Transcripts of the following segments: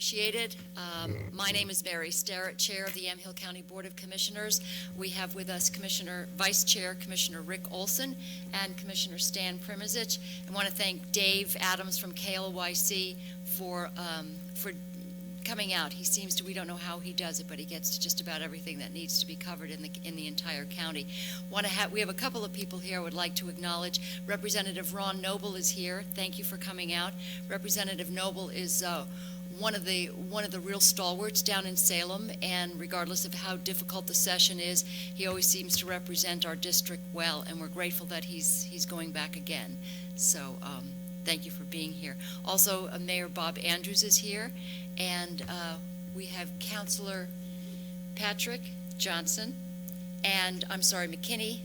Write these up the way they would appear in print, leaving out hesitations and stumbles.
Appreciate it. My name is Mary Starrett, Chair of the Yamhill County Board of Commissioners. We have with us Vice Chair Commissioner Rick Olson and Commissioner Stan Primizich. I want to thank Dave Adams from KLYC for coming out. He seems to, we don't know how he does it, but he gets to just about everything that needs to be covered in the entire county. We have a couple of people here I would like to acknowledge. Representative Ron Noble is here. Thank you for coming out. Representative Noble is one of the real stalwarts down in Salem, and regardless of how difficult the session is, he always seems to represent our district well, and we're grateful that he's going back again. So thank you for being here. Also, Mayor Bob Andrews is here, and we have Councilor Patrick Johnson, and I'm sorry, McKinley.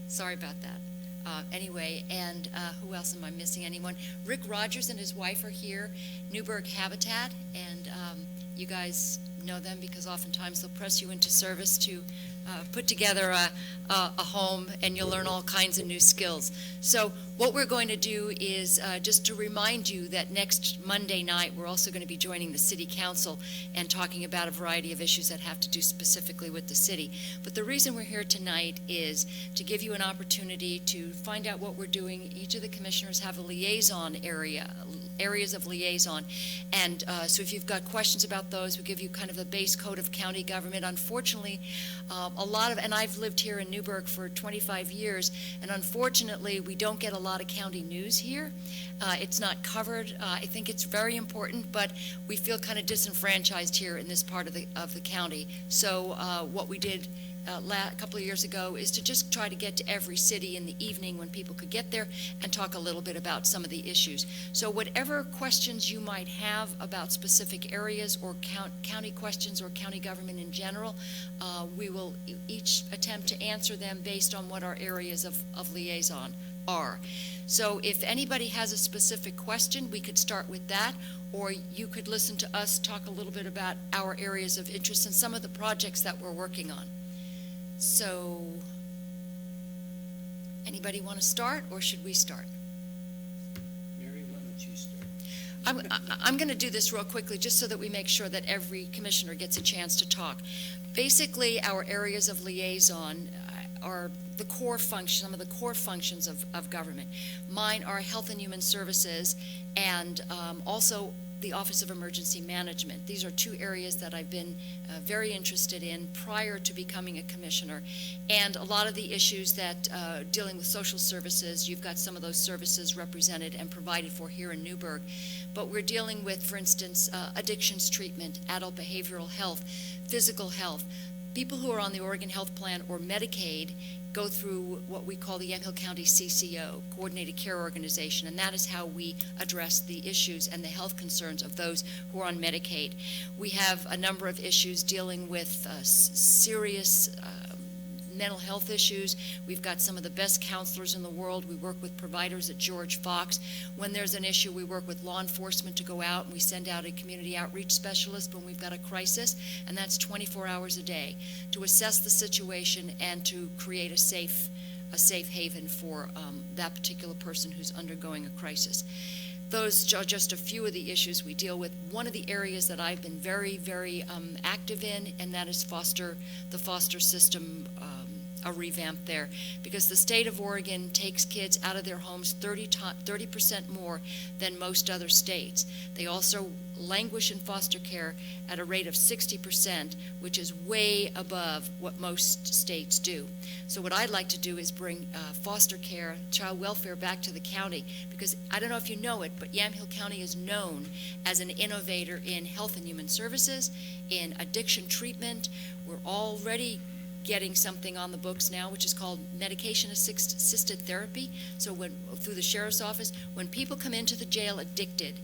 Sorry about that. Anyway, and who else am I missing? Anyone? Rick Rogers and his wife are here, Newberg Habitat, and you guys know them because oftentimes they'll press you into service to put together a home, and you'll learn all kinds of new skills. So what we're going to do is just to remind you that next Monday night we're also going to be joining the City Council and talking about a variety of issues that have to do specifically with the city. But the reason we're here tonight is to give you an opportunity to find out what we're doing. Each of the commissioners have a liaison areas of liaison, and so if you've got questions about those, we'll give you kind of a base code of county government. Unfortunately, and I've lived here in Newberg for 25 years, and unfortunately we don't get a lot of county news here. It's not covered. I think it's very important, but we feel kind of disenfranchised here in this part of the county. So what we did a couple of years ago is to just try to get to every city in the evening when people could get there and talk a little bit about some of the issues. So whatever questions you might have about specific areas or county questions or county government in general, we will each attempt to answer them based on what our areas of liaison are. So if anybody has a specific question, we could start with that, or you could listen to us talk a little bit about our areas of interest and some of the projects that we're working on. So, anybody want to start, or should we start? Mary, why don't you start? I'm going to do this real quickly, just so that we make sure that every commissioner gets a chance to talk. Basically, our areas of liaison are the core function, some of the core functions of government. Mine are Health and Human Services, and also the Office of Emergency Management. These are two areas that I've been very interested in prior to becoming a commissioner. And a lot of the issues that dealing with social services, you've got some of those services represented and provided for here in Newberg. But we're dealing with, for instance, addictions treatment, adult behavioral health, physical health. People who are on the Oregon Health Plan or Medicaid go through what we call the Yamhill County CCO, Coordinated Care Organization, and that is how we address the issues and the health concerns of those who are on Medicaid. We have a number of issues dealing with serious mental health issues. We've got some of the best counselors in the world. We work with providers at George Fox. When there's an issue, we work with law enforcement to go out, and we send out a community outreach specialist when we've got a crisis, and that's 24 hours a day to assess the situation and to create a safe haven for that particular person who's undergoing a crisis. Those are just a few of the issues we deal with. One of the areas that I've been very, very active in, and that is the foster system, a revamp there, because the state of Oregon takes kids out of their homes 30% more than most other states. They also languish in foster care at a rate of 60%, which is way above what most states do. So what I'd like to do is bring foster care, child welfare back to the county, because I don't know if you know it, but Yamhill County is known as an innovator in health and human services, in addiction treatment. We're already getting something on the books now which is called medication assisted therapy. So through the sheriff's office, when people come into the jail addicted,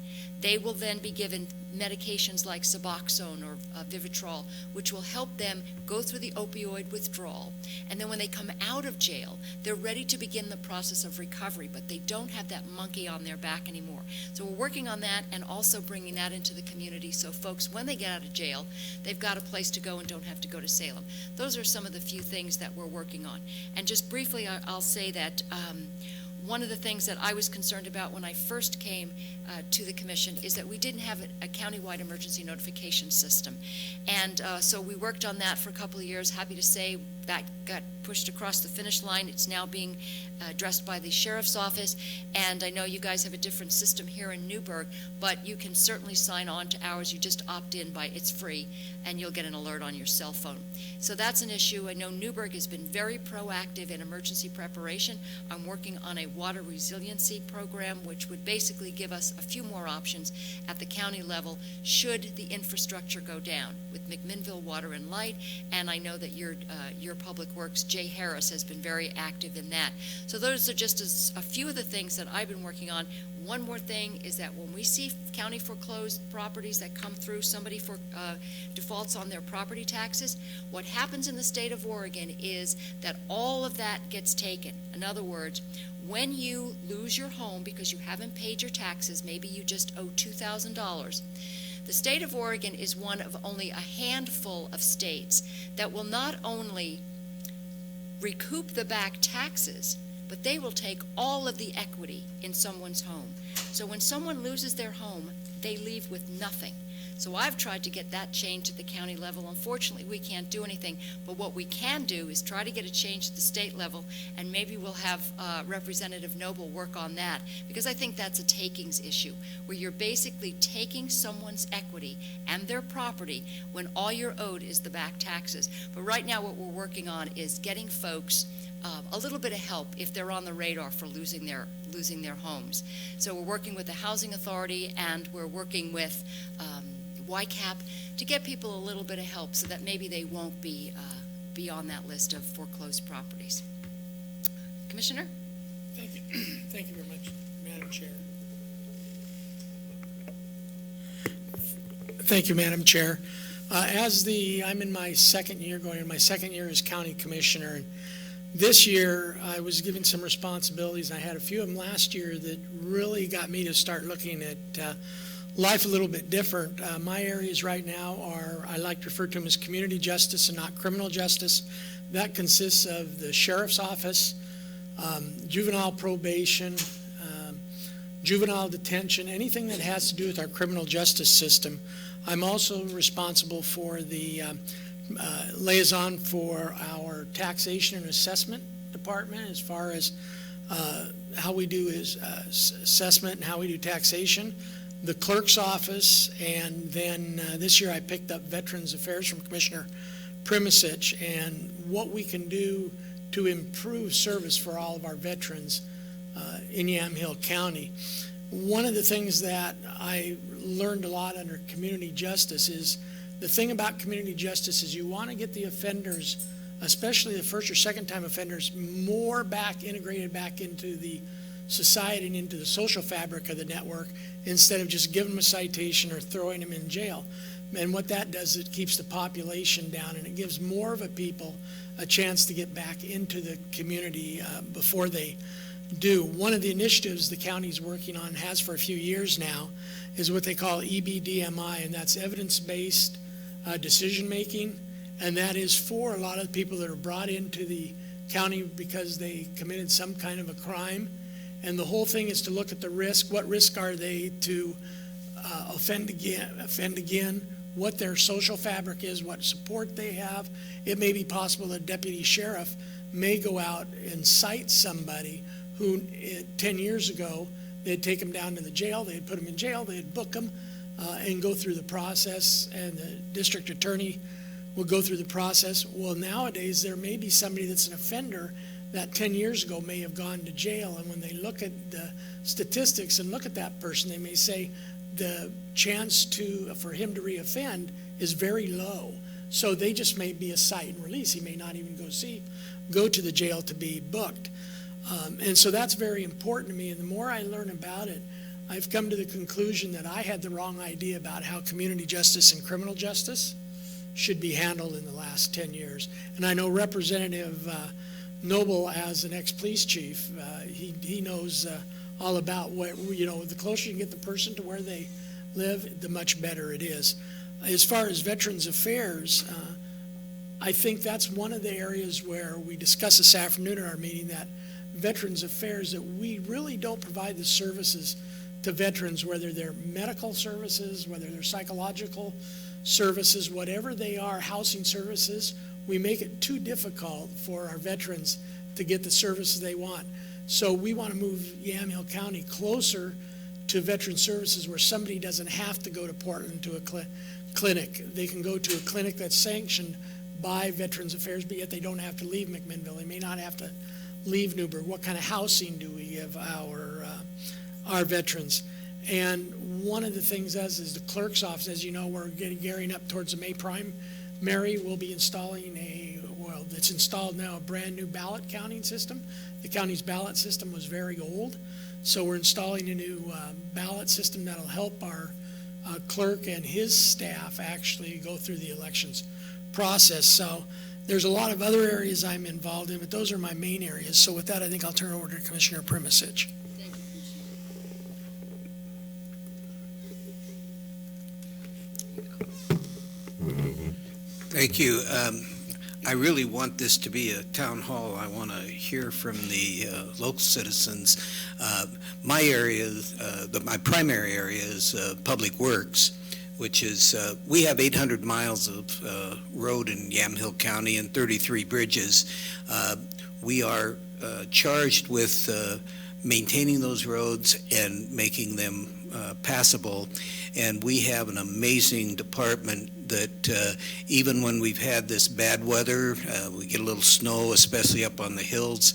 they will then be given medications like Suboxone or Vivitrol, which will help them go through the opioid withdrawal. And then when they come out of jail, they're ready to begin the process of recovery, but they don't have that monkey on their back anymore. So we're working on that and also bringing that into the community so folks, when they get out of jail, they've got a place to go and don't have to go to Salem. Those are some of the few things that we're working on. And just briefly, I'll say that one of the things that I was concerned about when I first came to the commission is that we didn't have a countywide emergency notification system. And so we worked on that for a couple of years. Happy to say that got pushed across the finish line. It's now being addressed by the sheriff's office. And I know you guys have a different system here in Newberg, but you can certainly sign on to ours. You just opt in it's free, and you'll get an alert on your cell phone. So that's an issue. I know Newberg has been very proactive in emergency preparation. I'm working on a water resiliency program, which would basically give us a few more options at the county level should the infrastructure go down with McMinnville Water and Light. And I know that your Public Works, Jay Harris, has been very active in that. So those are just a few of the things that I've been working on. One more thing is that when we see county foreclosed properties that come through, somebody defaults on their property taxes, what happens in the state of Oregon is that all of that gets taken. In other words, when you lose your home because you haven't paid your taxes, maybe you just owe $2,000, the state of Oregon is one of only a handful of states that will not only recoup the back taxes, but they will take all of the equity in someone's home. So when someone loses their home, they leave with nothing. So I've tried to get that changed at the county level. Unfortunately, we can't do anything, but what we can do is try to get a change at the state level, and maybe we'll have Representative Noble work on that, because I think that's a takings issue, where you're basically taking someone's equity and their property when all you're owed is the back taxes. But right now what we're working on is getting folks a little bit of help if they're on the radar for losing their homes. So we're working with the Housing Authority, and we're working with YCAP to get people a little bit of help so that maybe they won't be on that list of foreclosed properties. Commissioner? Thank you. Thank you very much, Madam Chair. Thank you, Madam Chair. I'm in my second year, going in my second year as County Commissioner. And this year, I was given some responsibilities. I had a few of them last year that really got me to start looking at life a little bit different. My areas right now are, I like to refer to them as community justice and not criminal justice. That consists of the sheriff's office, juvenile probation, juvenile detention, anything that has to do with our criminal justice system. I'm also responsible for the liaison for our taxation and assessment department as far as how we do assessment and how we do taxation. The clerk's office, and then this year I picked up Veterans Affairs from Commissioner Primisich, and what we can do to improve service for all of our veterans in Yamhill County. One of the things that I learned a lot under community justice is the thing about community justice is you want to get the offenders, especially the first or second time offenders, more integrated back into the society and into the social fabric of the network instead of just giving them a citation or throwing them in jail. And what that does, it keeps the population down, and it gives more of a people a chance to get back into the community before they do. One of the initiatives the county's working on, has for a few years now, is what they call EBDMI, and that's evidence-based decision making, and that is for a lot of the people that are brought into the county because they committed some kind of a crime. And the whole thing is to look at the risk. What risk are they to offend again, what their social fabric is, what support they have. It may be possible that a deputy sheriff may go out and cite somebody who 10 years ago, they'd take them down to the jail, they'd put them in jail, they'd book them and go through the process, and the district attorney will go through the process. Well, nowadays there may be somebody that's an offender that 10 years ago may have gone to jail, and when they look at the statistics and look at that person, they may say the chance for him to reoffend is very low. So they just may be a cite and release. He may not even go to the jail to be booked. And so that's very important to me, and the more I learn about it, I've come to the conclusion that I had the wrong idea about how community justice and criminal justice should be handled in the last 10 years. And I know Representative Noble, as an ex-police chief, he knows all about what, the closer you can get the person to where they live, the much better it is. As far as Veterans Affairs, I think that's one of the areas where we discussed this afternoon in our meeting, that Veterans Affairs that we really don't provide the services to veterans, whether they're medical services, whether they're psychological services, whatever they are, housing services. We make it too difficult for our veterans to get the services they want. So we want to move Yamhill County closer to veteran services where somebody doesn't have to go to Portland to a clinic. They can go to a clinic that's sanctioned by Veterans Affairs, but yet they don't have to leave McMinnville. They may not have to leave Newberg. What kind of housing do we give our veterans? And one of the things is the clerk's office. As you know, we're gearing up towards the May primary. We'll be installing it's installed now, a brand new ballot counting system. The county's ballot system was very old, so we're installing a new ballot system that'll help our clerk and his staff actually go through the elections process. So there's a lot of other areas I'm involved in, but those are my main areas. So with that, I think I'll turn it over to Commissioner Primasich. Thank you. I really want this to be a town hall. I want to hear from the local citizens. My area, my primary area is Public Works, which is, we have 800 miles of road in Yamhill County and 33 bridges. We are charged with maintaining those roads and making them passable. And we have an amazing department that even when we've had this bad weather, we get a little snow, especially up on the hills,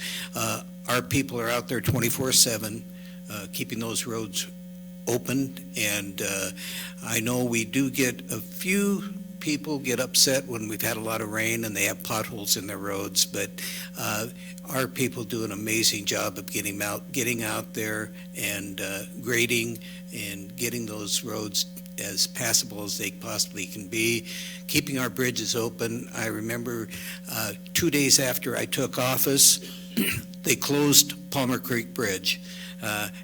our people are out there 24/7, keeping those roads open. And I know we do get a few people get upset when we've had a lot of rain and they have potholes in their roads, but our people do an amazing job of getting out there and grading and getting those roads as passable as they possibly can be, keeping our bridges open. I remember 2 days after I took office, they closed Palmer Creek Bridge,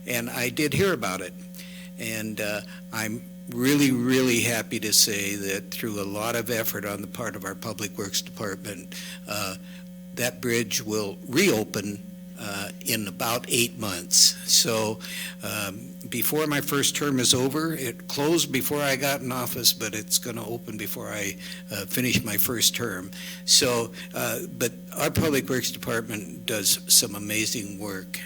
and I did hear about it. And I'm really, really happy to say that through a lot of effort on the part of our Public Works Department, that bridge will reopen in about 8 months. So before my first term is over, it closed before I got in office, but it's going to open before I finish my first term. So, but our Public Works Department does some amazing work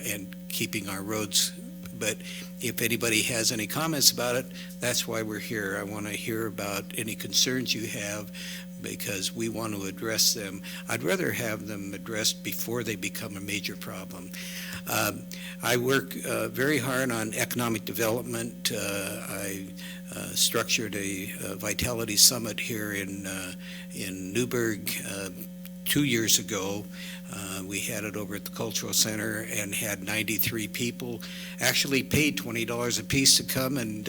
in keeping our roads. But if anybody has any comments about it, that's why we're here. I want to hear about any concerns you have, because we want to address them. I'd rather have them addressed before they become a major problem. I work very hard on economic development. I structured a Vitality Summit here in Newberg 2 years ago. We had it over at the Cultural Center and had 93 people, actually paid $20 a piece to come and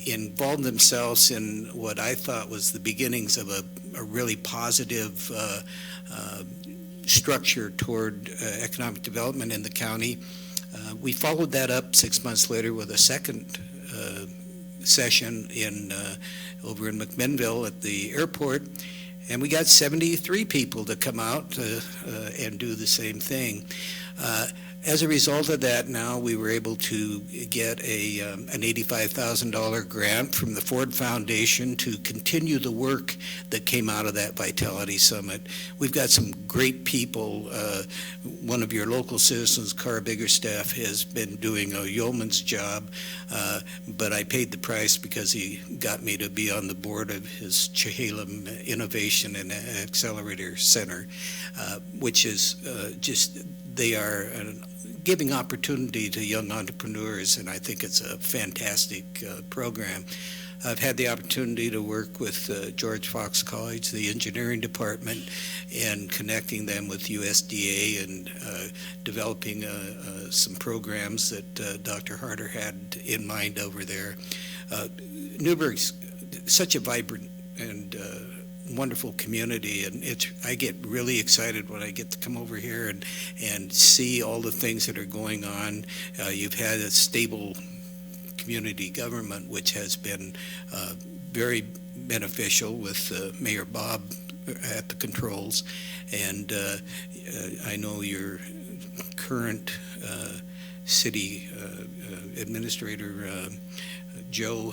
involve themselves in what I thought was the beginnings of a really positive structure toward economic development in the county. We followed that up 6 months later with a second session over in McMinnville at the airport. And we got 73 people to come out and do the same thing. As a result of that, now we were able to get an $85,000 grant from the Ford Foundation to continue the work that came out of that Vitality Summit. We've got some great people. One of your local citizens, Cara Biggerstaff, has been doing a yeoman's job, but I paid the price because he got me to be on the board of his Chehalem Innovation and Accelerator Center, which is they are giving opportunity to young entrepreneurs, and I think it's a fantastic program. I've had the opportunity to work with George Fox College, the engineering department, and connecting them with USDA and developing some programs that Dr. Harder had in mind over there. Newberg's such a vibrant and wonderful community, and I get really excited when I get to come over here and see all the things that are going on. You've had a stable community government, which has been very beneficial with Mayor Bob at the controls. And I know your current city administrator, Joe,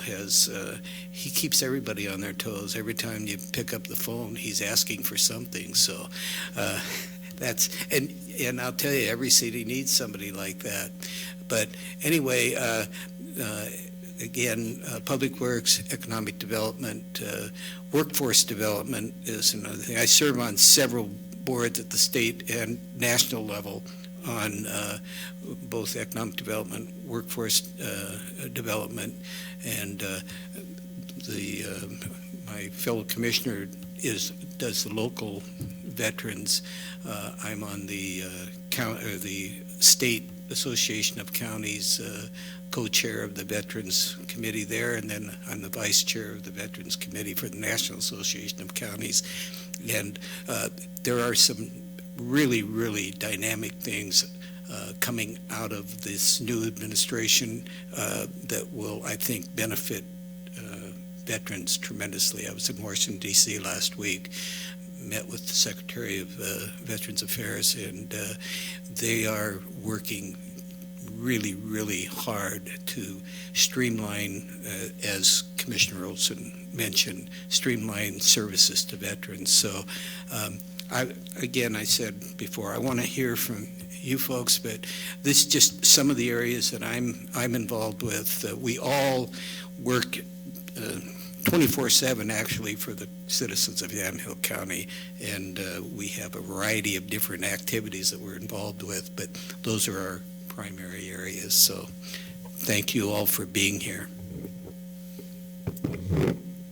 he keeps everybody on their toes. Every time you pick up the phone, he's asking for something. So and I'll tell you, every city needs somebody like that. But anyway, again, public works, economic development, workforce development is another thing. I serve on several boards at the state and national level on both economic development, workforce development, and my fellow commissioner does the local veterans. I'm on the State Association of Counties co-chair of the Veterans Committee there, and then I'm the vice chair of the Veterans Committee for the National Association of Counties. And there are some really, really dynamic things coming out of this new administration that will, I think, benefit veterans tremendously. I was in Washington, D.C. last week, met with the Secretary of Veterans Affairs, and they are working really, really hard to streamline, as Commissioner Olson mentioned, streamline services to veterans. So I said before, I want to hear from you folks, but this is just some of the areas that I'm involved with. We all work 24/7 actually for the citizens of Yamhill County, and we have a variety of different activities that we're involved with, but those are our primary areas. So thank you all for being here.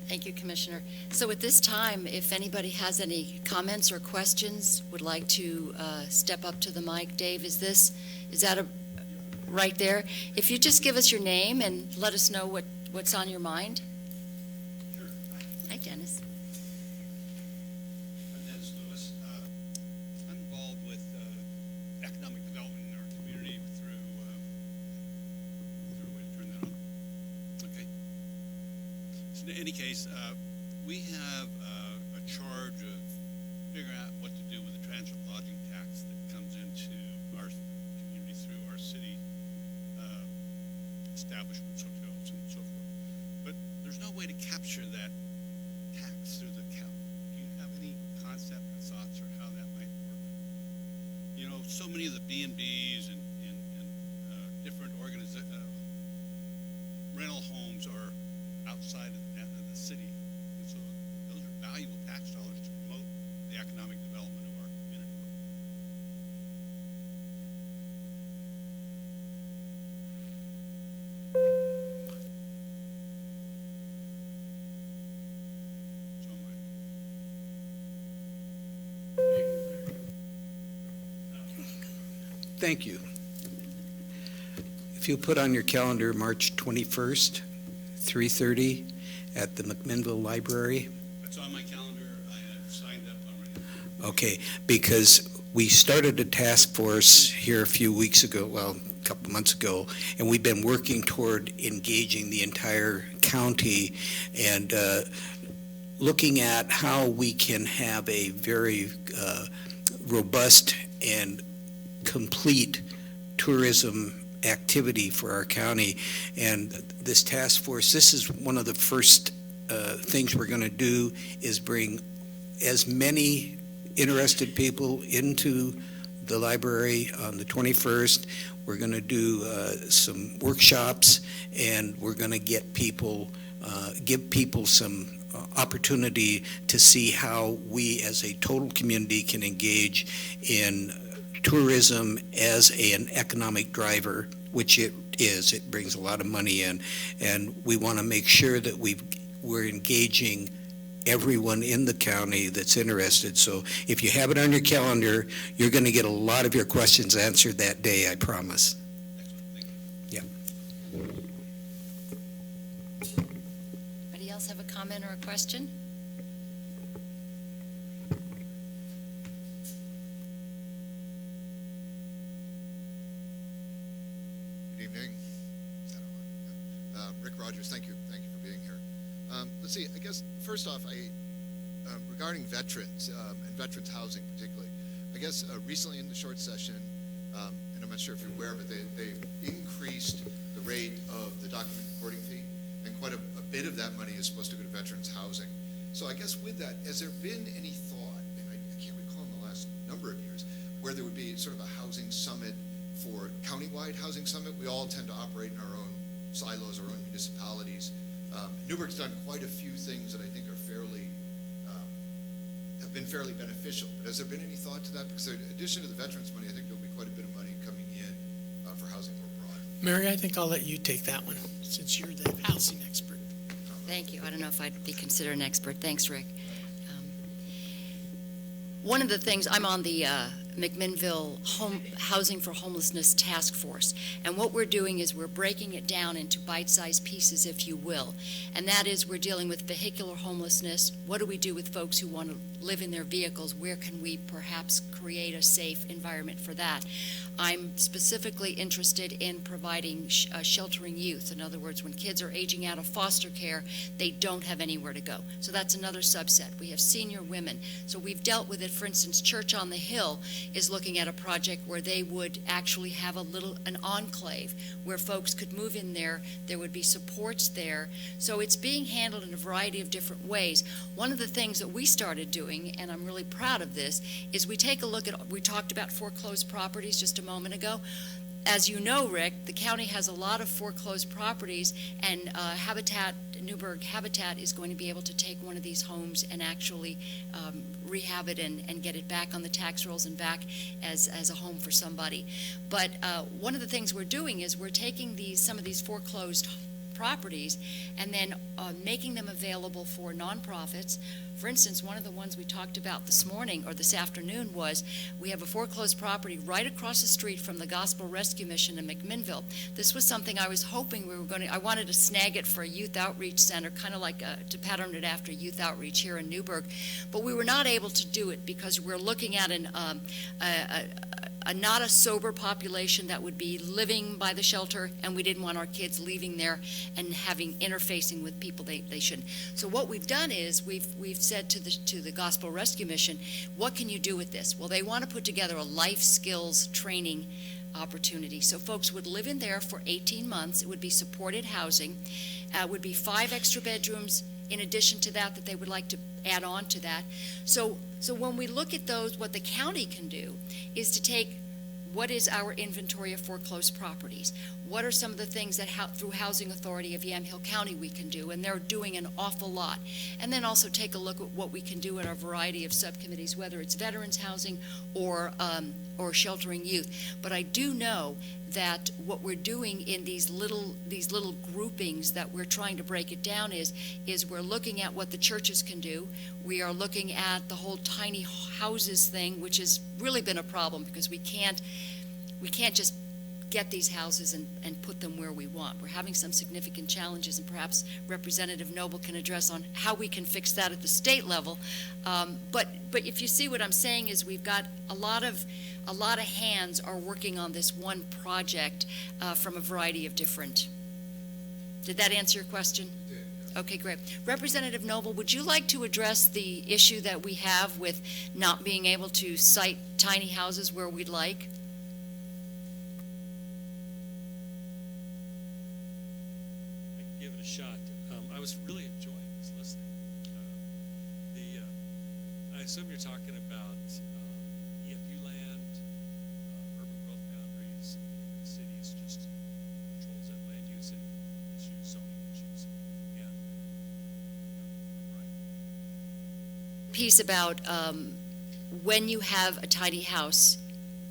Thank you, Commissioner. So at this time, if anybody has any comments or questions, would like to step up to the mic. Dave, is that right there? If you just give us your name and let us know what's on your mind. Sure. Hi, Dennis. I'm Dennis Lewis. I'm involved with economic development in our community through, is there a way to turn that on? Okay. So in any case, we have a charge of figuring out what to do with the transfer lodging tax that comes into our community through our city establishments, hotels, and so forth. But there's no way to capture that tax through the county. Do you have any concept or thoughts or how that might work? You know, so many of the B&Bs and different rental homes are outside of the city. And so those are valuable tax dollars to promote the economic development of our community. So Thank you. If you'll put on your calendar March 21st, 3:30 at the McMinnville Library. that's on my calendar. I have signed up already. Okay, because we started a task force here a few weeks ago, well, a couple months ago, and we've been working toward engaging the entire county and looking at how we can have a very robust and complete tourism activity for our county. And this task force, this is one of the first things we're going to do, is bring as many interested people into the library on the 21st. We're going to do some workshops, and we're going to get people, give people some opportunity to see how we as a total community can engage in tourism as an economic driver, which it is. It brings a lot of money in, and we want to make sure that we're engaging everyone in the county that's interested. So if you have it on your calendar, you're going to get a lot of your questions answered that day, I promise. Excellent. Thank you. Yeah. Anybody else have a comment or a question? Good evening. Is that on? Rick Rogers, thank you for being here. Let's see, I guess, first off, regarding regarding veterans and veterans housing particularly, I guess recently in the short session, and I'm not sure if you're aware, but they increased the rate of the document recording fee, and quite a bit of that money is supposed to go to veterans housing. So I guess with that, has there been any thought, and I can't recall in the last number of years, where there would be sort of a housing summit for countywide housing summit? We all tend to operate in our own silos, our own municipalities. Newberg's done quite a few things that I think are have been fairly beneficial. But has there been any thought to that? Because in addition to the veterans money, I think there'll be quite a bit of money coming in for housing more broad. Mary, I think I'll let you take that one, since you're the housing expert. Thank you. I don't know if I'd be considered an expert. Thanks, Rick. One of the things, I'm on the McMinnville Housing for Homelessness Task Force, and what we're doing is we're breaking it down into bite-sized pieces, if you will, and that is we're dealing with vehicular homelessness. What do we do with folks who want to live in their vehicles? Where can we perhaps create a safe environment for that? I'm specifically interested in providing sheltering youth. In other words, when kids are aging out of foster care, they don't have anywhere to go. So that's another subset. We have senior women. So we've dealt with it. For instance, Church on the Hill is looking at a project where they would actually have an enclave where folks could move in there. There would be supports there. So it's being handled in a variety of different ways. One of the things that we started doing, and I'm really proud of this, is we take a look at, we talked about foreclosed properties just a moment ago. As you know, Rick, the county has a lot of foreclosed properties, and Newberg Habitat is going to be able to take one of these homes and actually rehab it and get it back on the tax rolls and back as a home for somebody. But one of the things we're doing is we're taking some of these foreclosed properties and then making them available for nonprofits. For instance, one of the ones we talked about this morning or this afternoon was we have a foreclosed property right across the street from the Gospel Rescue Mission in McMinnville. This was something I was hoping I wanted to snag it for a youth outreach center, kind of like to pattern it after youth outreach here in Newberg. But we were not able to do it because we're looking at not a sober population that would be living by the shelter, and we didn't want our kids leaving there and interfacing with people they shouldn't. So what we've done is we've said to the Gospel Rescue Mission, what can you do with this? Well, they want to put together a life skills training opportunity. So folks would live in there for 18 months. It would be supported housing. It would be 5 extra bedrooms in addition to that they would like to add on to that. So when we look at those, what the county can do is to take what is our inventory of foreclosed properties? What are some of the things that through Housing Authority of Yamhill County we can do? And they're doing an awful lot. And then also take a look at what we can do in our variety of subcommittees, whether it's veterans housing or sheltering youth. But I do know that what we're doing in these little groupings that we're trying to break it down is we're looking at what the churches can do. We are looking at the whole tiny houses thing, which has really been a problem because we can't just get these houses and put them where we want. We're having some significant challenges, and perhaps Representative Noble can address on how we can fix that at the state level. But if you see what I'm saying is we've got a lot of hands are working on this one project from a variety of different. Did that answer your question? It did, yes. Okay, great. Representative Noble, would you like to address the issue that we have with not being able to site tiny houses where we'd like? I can give it a shot. I was really enjoying this listening. I assume you're talking about EFU land, urban growth boundaries, the city's just controls that land use and issues, zoning issues, and right. Piece about when you have a tiny house,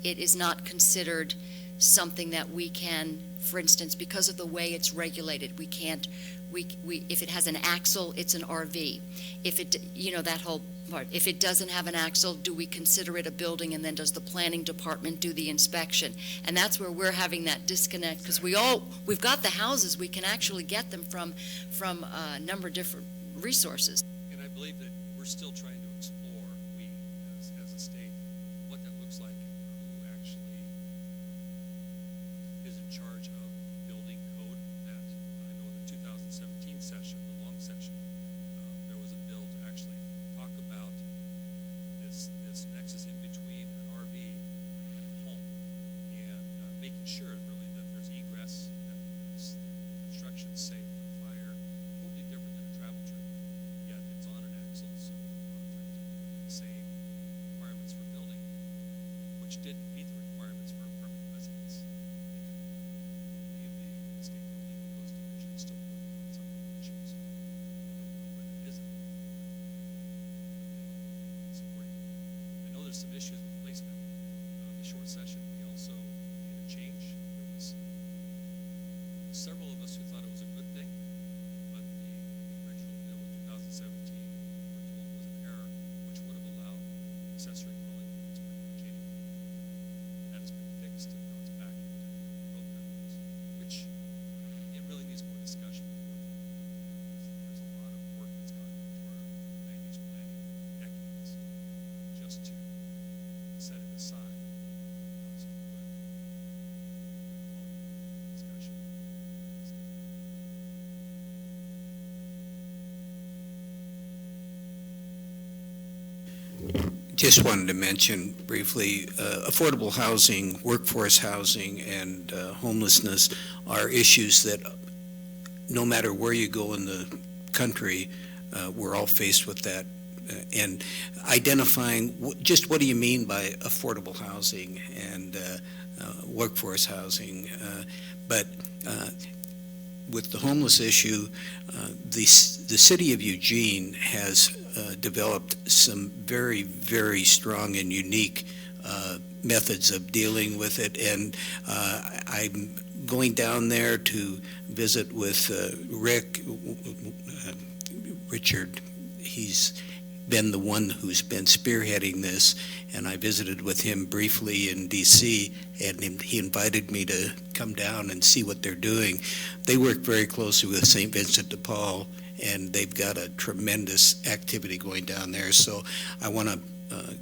it is not considered something that we can, for instance, because of the way it's regulated, we can't, if it has an axle, it's an RV. If it, that whole part, if it doesn't have an axle, do we consider it a building, and then does the planning department do the inspection? And that's where we're having that disconnect, because we've got the houses, we can actually get them from a number of different resources. And I believe that we're still trying to explore, as a state, what that looks like and who actually is in charge of building code. That I know in the 2017 session, the long session, there was a bill to actually talk about didn't meet the requirements for permanent residence. Many of the state building and those divisions still working on some of the issues. I don't know whether it is supporting. I know there's some issues with placement. The short session, we also made a change. There was several of us who thought it was a good thing, but the original bill in 2017, we were told was an error, which would have allowed accessory dwelling units pretty much anywhere. That has been fixed, and now it's back into road boundaries, which it really needs more discussion before there's a lot of work that's gone into our land use planning for decades just to set it aside. Some good discussion. Just wanted to mention briefly, affordable housing, workforce housing, and homelessness are issues that no matter where you go in the country, we're all faced with that. And identifying just what do you mean by affordable housing and workforce housing. But with the homeless issue, the city of Eugene has developed some very, very strong and unique methods of dealing with it. And I'm going down there to visit with Richard. He's been the one who's been spearheading this, and I visited with him briefly in D.C., and he invited me to come down and see what they're doing. They work very closely with St. Vincent de Paul, and they've got a tremendous activity going down there. So I want to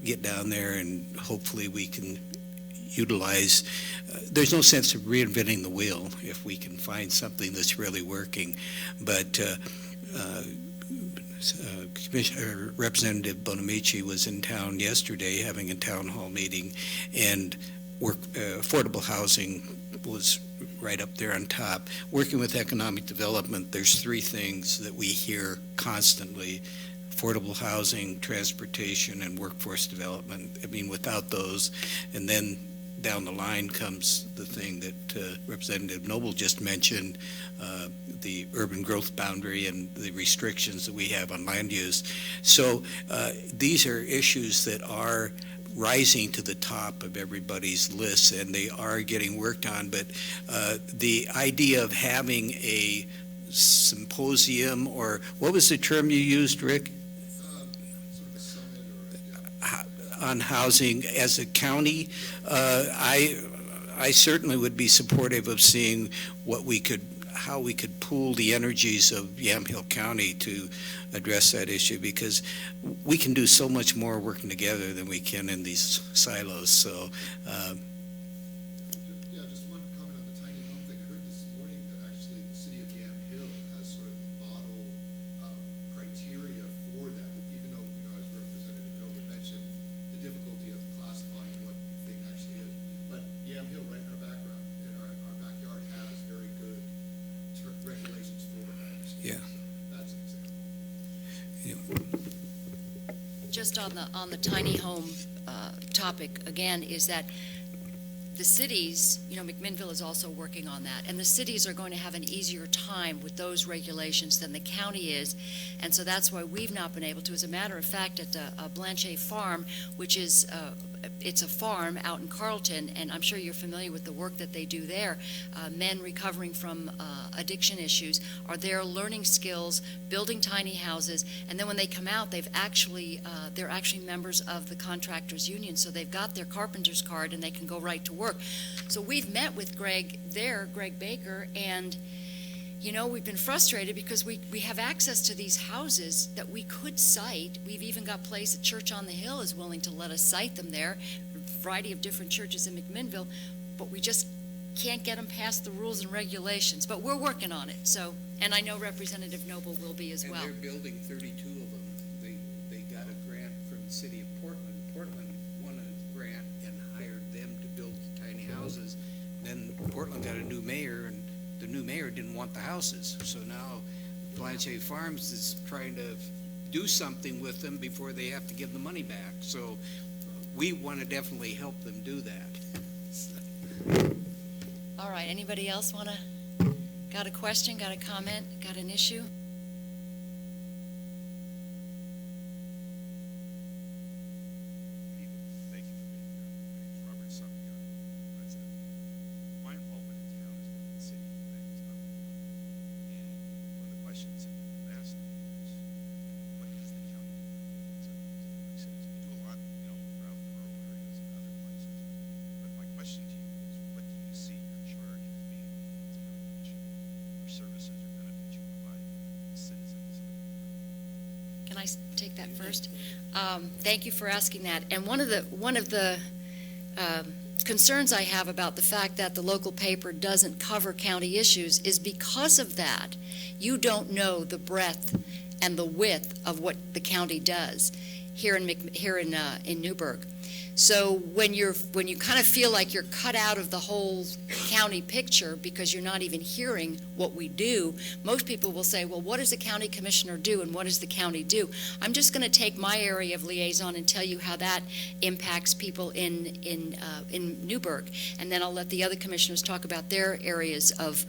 get down there, and hopefully we can utilize, there's no sense of reinventing the wheel if we can find something that's really working. But Representative Bonamici was in town yesterday having a town hall meeting, and affordable housing was right up there on top. Working with economic development, there's three things that we hear constantly: affordable housing, transportation, and workforce development. I mean, without those, and then down the line comes the thing that Representative Noble just mentioned, the urban growth boundary and the restrictions that we have on land use. So these are issues that are rising to the top of everybody's lists, and they are getting worked on. But the idea of having a symposium, or what was the term you used, Rick? Sort of a summit or On housing as a county, I certainly would be supportive of seeing how we could pool the energies of Yamhill County to address that issue, because we can do so much more working together than we can in these silos. So Yeah, just one comment on the tiny home thing. I heard this morning that actually the city of Yamhill has sort of model criteria for that, even though, as Representative Noble mentioned, the difficulty of classifying what the thing actually is. But Yamhill, right in our background, in our backyard, has very good regulations for it. Yeah. So that's an example. Just on the tiny home topic again, is that the cities, McMinnville is also working on that, and the cities are going to have an easier time with those regulations than the county is, and so that's why we've not been able to. As a matter of fact, at Blanchet Farm, which is it's a farm out in Carlton, and I'm sure you're familiar with the work that they do there. Men recovering from addiction issues are there learning skills, building tiny houses, and then when they come out, they're actually members of the contractors union, so they've got their carpenter's card and they can go right to work. So we've met with Greg Baker, and we've been frustrated because we have access to these houses that we could site. We've even got place, a church on the hill is willing to let us site them there, a variety of different churches in McMinnville, but we just can't get them past the rules and regulations. But we're working on it. So, and I know Representative Noble will be as well. And they're building 32 of them. They got a grant from the city of Portland. Portland won a grant and hired them to build tiny houses. Then Portland got a new mayor, and the new mayor didn't want the houses. So now Blanchet Farms is trying to do something with them before they have to give the money back. So we want to definitely help them do that. All right, anybody else got a question, got a comment, got an issue? Thank you for being here. My name's Robert Sumner, president. My involvement in town is with the city of Langtown. And one of the questions that people ask me is, what does the county do? So, we do a lot, around the rural areas and other places. But my question to you is, what do you see your charge as being as county commissioner? Or services or benefits you provide to citizens? Can I take that first? Thank you for asking that. And one of the concerns I have about the fact that the local paper doesn't cover county issues is because of that. You don't know the breadth and the width of what the county does here in Newberg. So when you kind of feel like you're cut out of the whole county picture because you're not even hearing what we do, most people will say, well, what does the county commissioner do and what does the county do? I'm just going to take my area of liaison and tell you how that impacts people in Newberg, and then I'll let the other commissioners talk about their areas of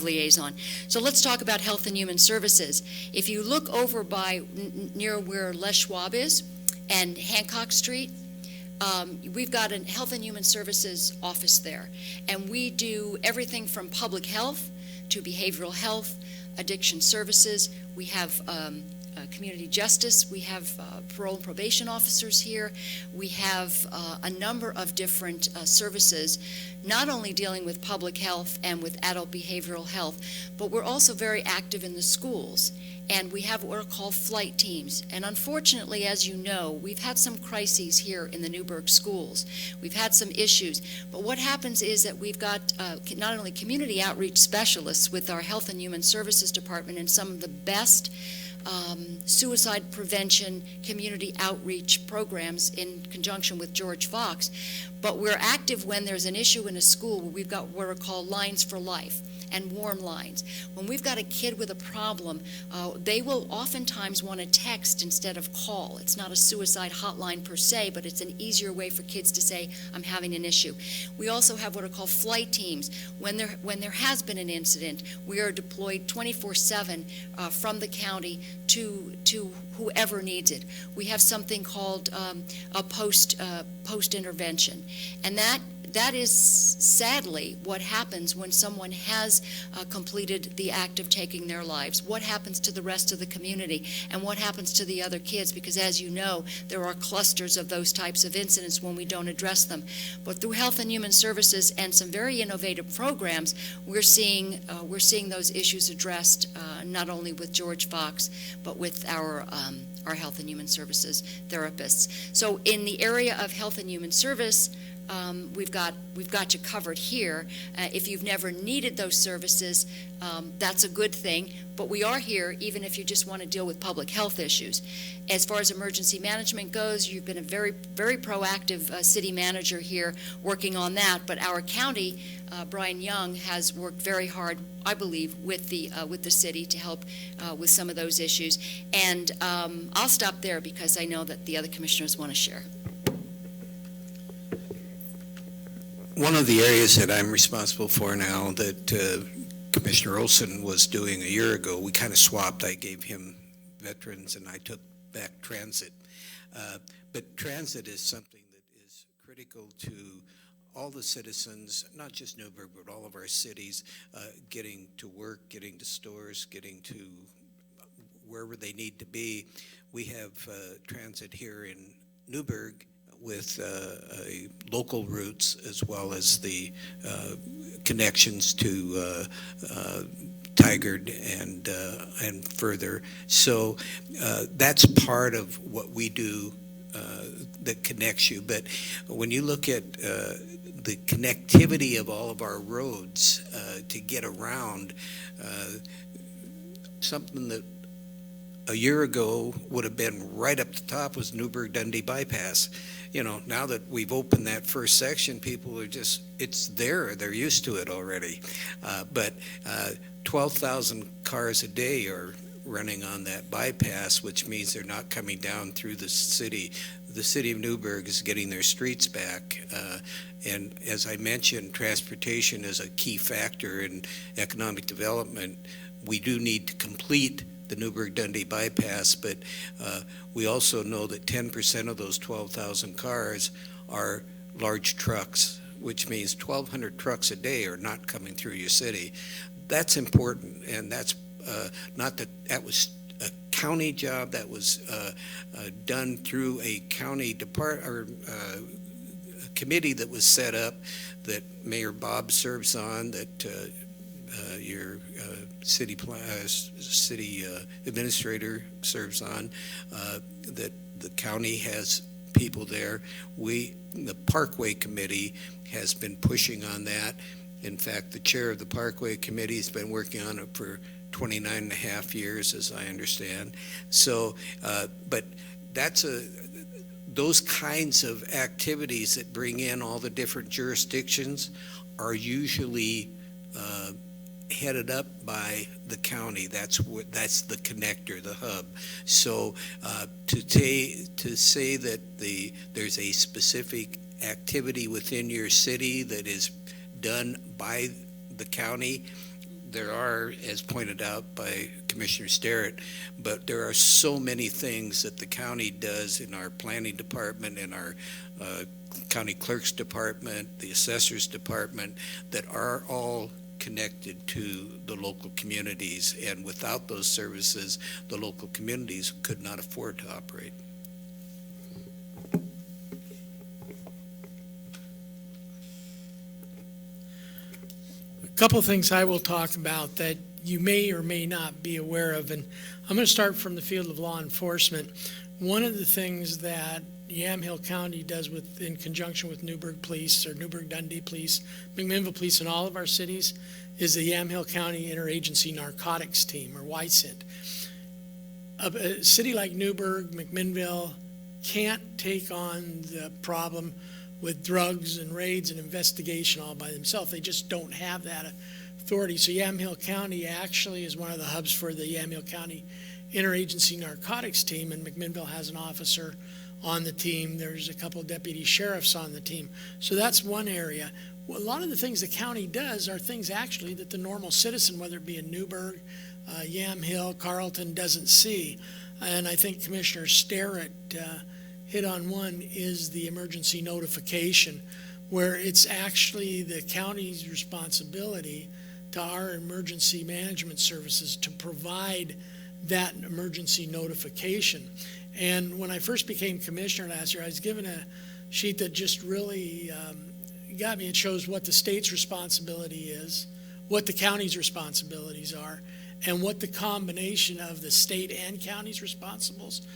liaison. So let's talk about Health and Human Services. If you look over by near where Les Schwab is, and Hancock Street, we've got a Health and Human Services office there. And we do everything from public health to behavioral health, addiction services. We have community justice. We have parole and probation officers here. We have a number of different services, not only dealing with public health and with adult behavioral health, but we're also very active in the schools. And we have what are called flight teams. And unfortunately, as you know, we've had some crises here in the Newberg schools. We've had some issues. But what happens is that we've got not only community outreach specialists with our Health and Human Services Department and some of the best suicide prevention community outreach programs in conjunction with George Fox, but we're active when there's an issue in a school where we've got what are called lines for life and warm lines. When we've got a kid with a problem, they will oftentimes want to text instead of call. It's not a suicide hotline per se, but it's an easier way for kids to say, I'm having an issue. We also have what are called flight teams. When there has been an incident, we are deployed 24/7 from the county to whoever needs it. We have something called a post intervention, and that is sadly what happens when someone has completed the act of taking their lives. What happens to the rest of the community, and what happens to the other kids? Because as you know, there are clusters of those types of incidents when we don't address them. But through Health and Human Services and some very innovative programs, we're seeing those issues addressed not only with George Fox, but with our Health and Human Services therapists. So in the area of Health and Human Service, we've got you covered here. If you've never needed those services, that's a good thing. But we are here even if you just want to deal with public health issues. As far as emergency management goes, you've been a very, very proactive city manager here working on that. But our county, Brian Young, has worked very hard, I believe, with the city to help with some of those issues. And I'll stop there because I know that the other commissioners want to share. One of the areas that I'm responsible for now that Commissioner Olson was doing a year ago, we kind of swapped. I gave him veterans and I took back transit. But transit is something that is critical to all the citizens, not just Newberg, but all of our cities, getting to work, getting to stores, getting to wherever they need to be. We have transit here in Newberg with local routes as well as the connections to Tigard and further. So that's part of what we do that connects you. But when you look at the connectivity of all of our roads to get around, something that a year ago would have been right up the top was Newberg-Dundee bypass. You know, now that we've opened that first section, people are just, it's there, they're used to it already. But 12,000 cars a day are running on that bypass, which means they're not coming down through the city. The city of Newberg is getting their streets back. And as I mentioned, transportation is a key factor in economic development. We do need to complete the Newberg-Dundee bypass, but we also know that 10% of those 12,000 cars are large trucks, which means 1,200 trucks a day are not coming through your city. That's important, and that's not that was a county job. That was done through a county committee that was set up, that Mayor Bob serves on, that your city administrator serves on, that the county has people there. The Parkway Committee has been pushing on that. In fact, the chair of the Parkway Committee has been working on it for 29 and a half years, as I understand. So, but those kinds of activities that bring in all the different jurisdictions are usually headed up by the county. That's the connector, the hub. So to say that there's a specific activity within your city that is done by the county, there are, as pointed out by Commissioner Sterrett, but there are so many things that the county does in our planning department, in our county clerk's department, the assessor's department, that are all connected to the local communities, and without those services, the local communities could not afford to operate. A couple of things I will talk about that you may or may not be aware of, and I'm going to start from the field of law enforcement. One of the things that Yamhill County does in conjunction with Newberg Police or Newberg-Dundee Police, McMinnville Police, and all of our cities is the Yamhill County Interagency Narcotics Team, or YCINT. A city like Newberg, McMinnville, can't take on the problem with drugs and raids and investigation all by themselves. They just don't have that authority. So Yamhill County actually is one of the hubs for the Yamhill County Interagency Narcotics Team, and McMinnville has an officer on the team. There's a couple of deputy sheriffs on the team. So that's one area. Well, a lot of the things the county does are things actually that the normal citizen, whether it be in Newberg, Yamhill, Carlton, doesn't see. And I think Commissioner Sterrett hit on one, is the emergency notification, where it's actually the county's responsibility to our emergency management services to provide that emergency notification. And when I first became commissioner last year, I was given a sheet that just really got me. It shows what the state's responsibility is, what the county's responsibilities are, and what the combination of the state and county's responsibles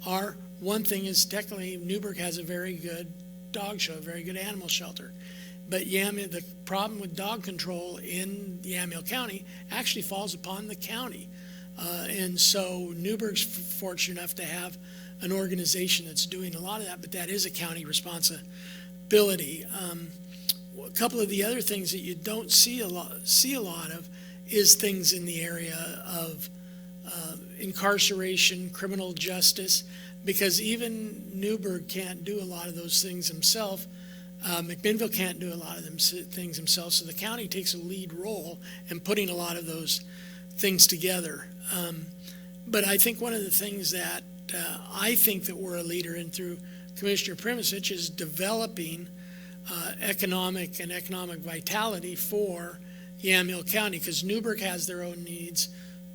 are. One thing is, technically, Newberg has a very good dog show, a very good animal shelter. But the problem with dog control in Yamhill County actually falls upon the county. And so Newberg's fortunate enough to have an organization that's doing a lot of that, but that is a county responsibility. A couple of the other things that you don't see a lot of is things in the area of incarceration, criminal justice, because even Newberg can't do a lot of those things himself. McMinnville can't do a lot of them things himself, so the county takes a lead role in putting a lot of those things together. But I think one of the things that I think that we're a leader in through Commissioner Primisich is developing economic vitality for Yamhill County, because Newberg has their own needs,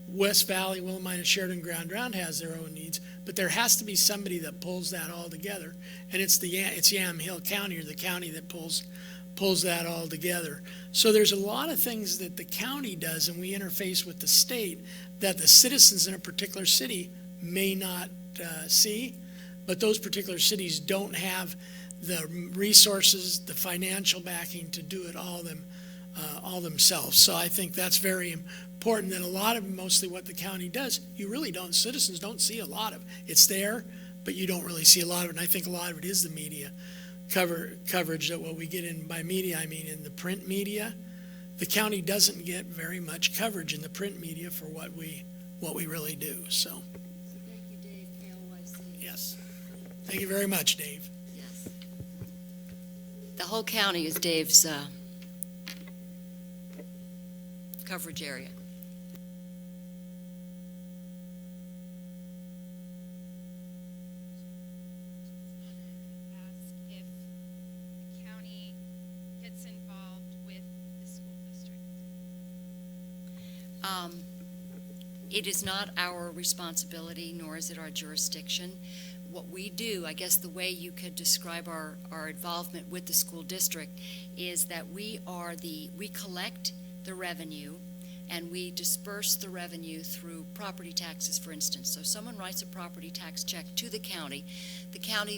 West Valley, Willamina, Sheridan, Grand Round has their own needs, but there has to be somebody that pulls that all together, and it's Yamhill County, or the county, that pulls that all together. So there's a lot of things that the county does, and we interface with the state, that the citizens in a particular city may not see, but those particular cities don't have the resources, the financial backing to do it all themselves. So I think that's very important, that a lot of mostly what the county does, citizens don't see a lot of. It's there, but you don't really see a lot of it. And I think a lot of it is the media coverage, that what we get in by media, I mean in the print media. The county doesn't get very much coverage in the print media for what we what we really do. So, Thank you, Dave, KLYC. yes. Thank you very much, Dave. Yes. The whole county is Dave's coverage area. Ask if the county gets involved with the school district. It is not our responsibility, nor is it our jurisdiction. What we do, I guess the way you could describe our involvement with the school district is that we collect the revenue and we disperse the revenue through property taxes, for instance. So someone writes a property tax check to the county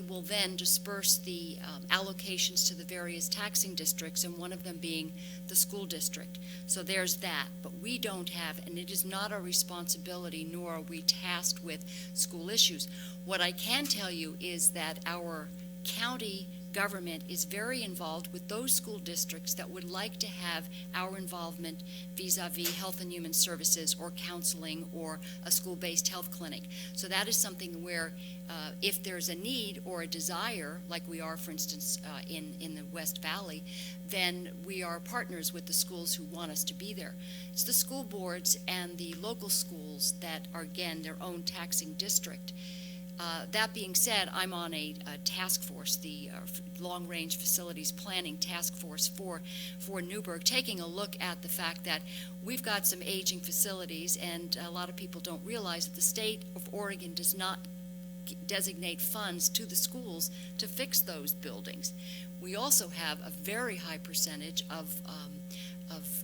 will then disperse the allocations to the various taxing districts, and one of them being the school district. So there's that, but we don't have, and it is not our responsibility, nor are we tasked with school issues. What I can tell you is that our county government is very involved with those school districts that would like to have our involvement vis-a-vis health and human services or counseling or a school-based health clinic. So that is something where if there's a need or a desire, like we are, for instance, in the West Valley, then we are partners with the schools who want us to be there. It's the school boards and the local schools that are, again, their own taxing district. That being said, I'm on a task force, the Long-Range Facilities Planning Task Force for Newberg, taking a look at the fact that we've got some aging facilities, and a lot of people don't realize that the state of Oregon does not designate funds to the schools to fix those buildings. We also have a very high percentage of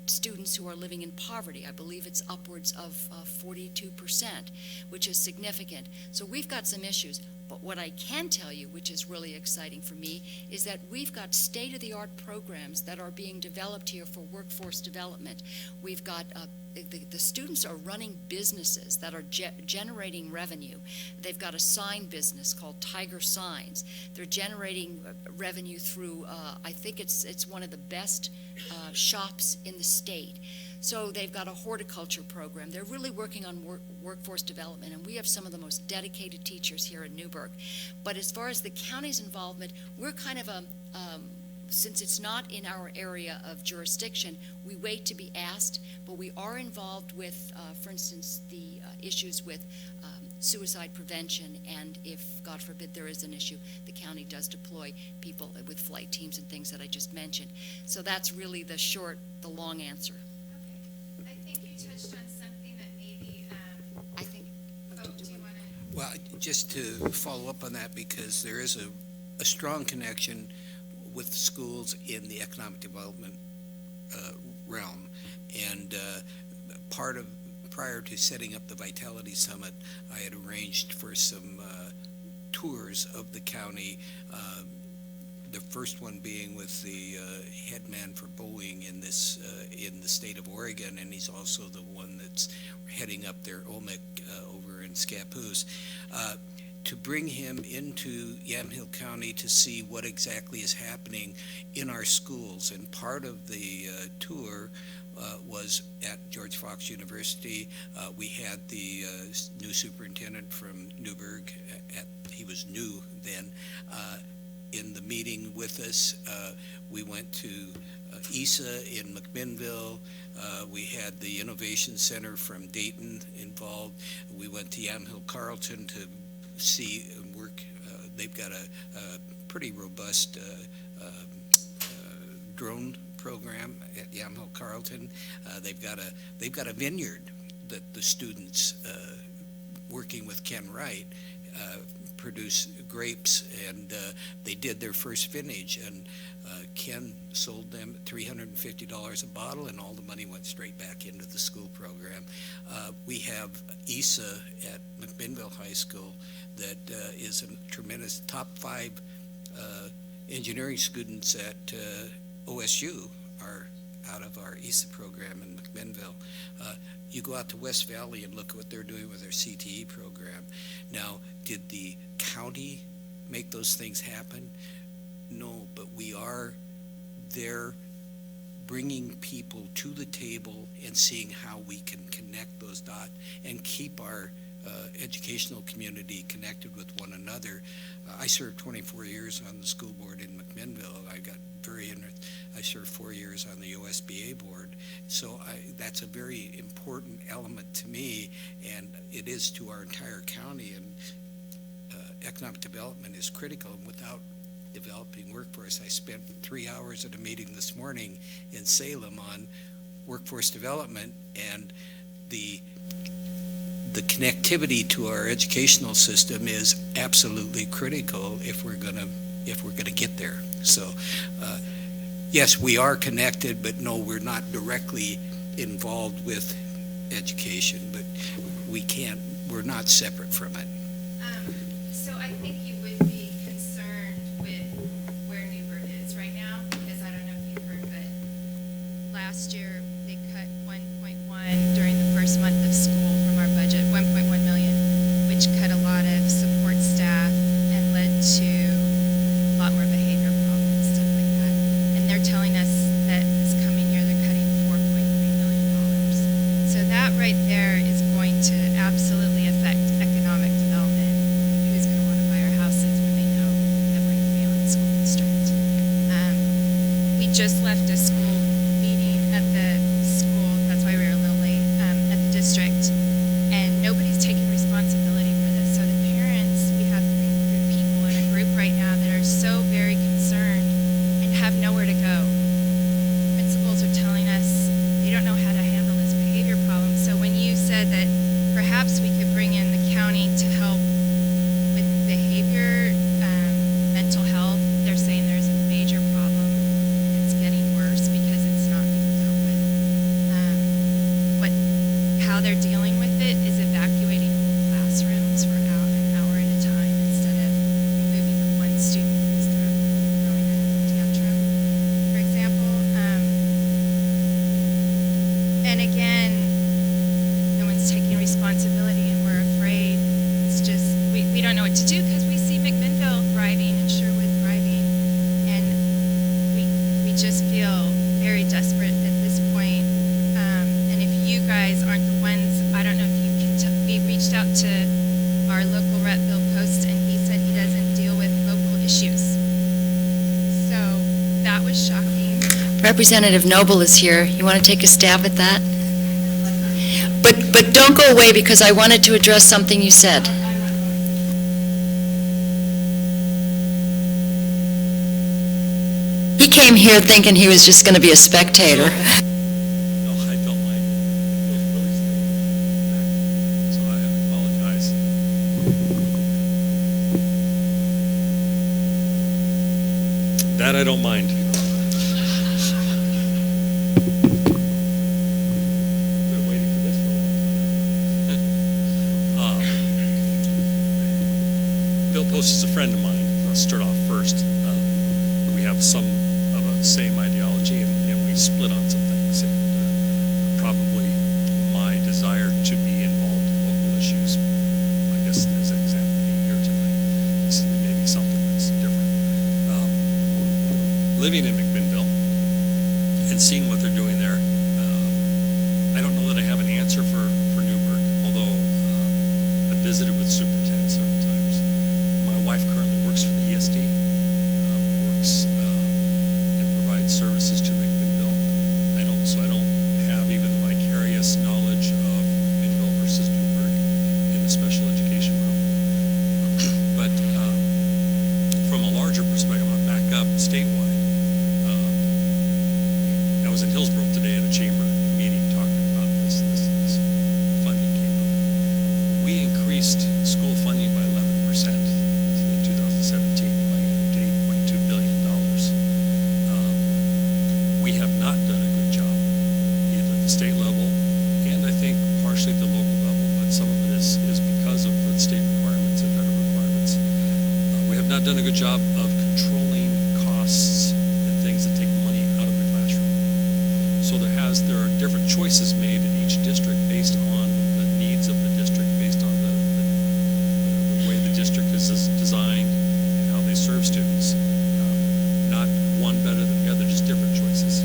students who are living in poverty. I believe it's upwards of 42%, which is significant. So we've got some issues. But what I can tell you, which is really exciting for me, is that we've got state-of-the-art programs that are being developed here for workforce development. We've got the students are running businesses that are generating revenue. They've got a sign business called Tiger Signs. They're generating revenue through, I think it's one of the best shops in the state. So they've got a horticulture program. They're really working on workforce development, and we have some of the most dedicated teachers here in Newberg. But as far as the county's involvement, we're kind of since it's not in our area of jurisdiction, we wait to be asked, but we are involved with, for instance, the issues with suicide prevention, and if, God forbid, there is an issue, the county does deploy people with flight teams and things that I just mentioned. So that's really the long answer. Okay. I think you touched on something that maybe, I think. do you want to? Well, just to follow up on that, because there is a strong connection with schools in the economic development realm. And prior to setting up the Vitality Summit, I had arranged for some tours of the county, the first one being with the head man for Boeing in the state of Oregon, and he's also the one that's heading up their OMIC over in Scappoose. To bring him into Yamhill County to see what exactly is happening in our schools. And part of the tour was at George Fox University. We had the new superintendent from Newberg, he was new then, in the meeting with us. We went to ESA in McMinnville. We had the Innovation Center from Dayton involved. We went to Yamhill Carleton to see and work. They've got a pretty robust drone program at Yamhill Carleton. They've got a vineyard that the students, working with Ken Wright, produce grapes, and they did their first vintage, and Ken sold them at $350 a bottle, and all the money went straight back into the school program. We have ESA at McMinnville High School that is a tremendous top 5 engineering students at OSU are out of our ESA program in McMinnville. You go out to West Valley and look at what they're doing with their CTE program. Now, did the county make those things happen? No, but we are their bringing people to the table and seeing how we can connect those dots and keep our educational community connected with one another. I served 24 years on the school board in McMinnville. I served 4 years on the OSBA board. So that's a very important element to me, and it is to our entire county. And economic development is critical, and without developing workforce, I spent 3 hours at a meeting this morning in Salem on workforce development, and the connectivity to our educational system is absolutely critical if we're gonna get there. So yes, we are connected, but no, we're not directly involved with education, but we're not separate from it. So I think you would be concerned with where Newberg is right now, because I don't know if you've heard, but last year they cut 1.1 during the first month of school from our budget, 1.1 million, which cut a lot of support staff and led to a lot more behavior problems, stuff like that. And they're telling us that this coming year they're cutting $4.3 million. So that right there is going to absolutely affect economic development. Who's going to want to buy our houses when they know that we're in a failing school district? We just left a school meeting at the school, that's why we were a little late, at the district, and nobody's taking responsibility for this. So the parents, we have 300 people in a group right now that are so very concerned and have nowhere to go. Principals are telling us they don't know how to handle this behavior problem. So when you said that perhaps we could bring in the county to help with behavior, mental health, they're saying there's a major problem. It's getting worse because it's not being dealt with. How they're dealing with it is evacuating whole classrooms for an hour at a time instead of removing the one student who's throwing a tantrum, for example. And again, no one's taking responsibility, and we're afraid. It's just we don't know what to do because we see McMinnville thriving and Sherwood thriving, and we just feel very desperate at this point. And if you guys aren't the ones, I don't know if you can we reached out to our local rep, Bill Post, and he said he doesn't deal with local issues. So that was shocking. Representative Noble is here. You want to take a stab at that? But don't go away, because I wanted to address something you said. He came here thinking he was just going to be a spectator. No, I don't mind. It was really strange. So I apologize. That I don't mind. Been waiting for this for a long time. Bill Post is a friend of mine. I'll start off first. We have some of a same ideology, and we split on some things. And probably my desire to be involved in local issues, I guess, as an example, being here tonight, is maybe something that's different. Living in McMinnville and seeing what they're doing there, I don't know that I have an answer for Newberg, although I've visited with superintendents several times. My wife currently works for the ESD, works and provides services to McMinnville. So I don't have even the vicarious knowledge of McMinnville versus Newberg in the special education realm. But from a larger perspective, I'm gonna back up statewide. I was in Hillsborough today at a chamber meeting talking about this funding came up. We increased school funding by 11% in 2017 by to $8.2 billion. We have not done a good job either at the state level and I think partially at the local level, but some of it is because of the state requirements and federal requirements. We have not done a good job of controlling costs and things that take money out of the classroom. So there are different choices made in each district based on the needs of the district, based on the way the district is designed and how they serve students. Not one better than the other, just different choices.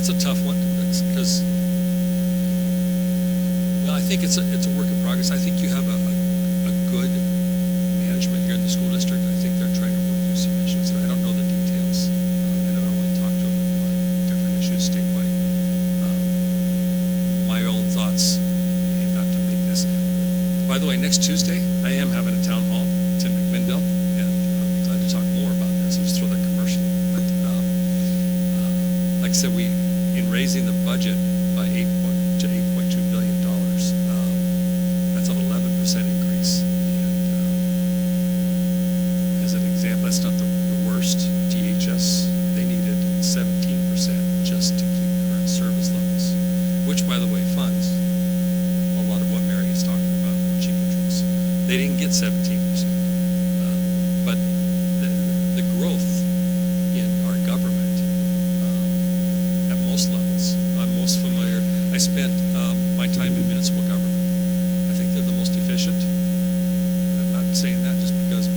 that's a tough one, because, well, I think it's a work in progress. I think you have a good management here in the school district. I think they're trying to work through some issues. I don't know the details, and I've only talked to them on different issues statewide. My own thoughts, not to make this. By the way, next Tuesday, I am having a town hall. It's in McMinnville, and I'll be glad to talk more about this. I'll just throw that commercial. But like I said, in raising the budget by to $8.2 billion, that's an 11% increase. And as an example, that's not the worst. DHS, they needed 17% just to keep current service levels, which, by the way, funds a lot of what Mary is talking about when she controls. They didn't get 17%. But the growth in our government at most levels, I'm most familiar. I spent my time in municipal government. I think they're the most efficient. I'm not saying that just because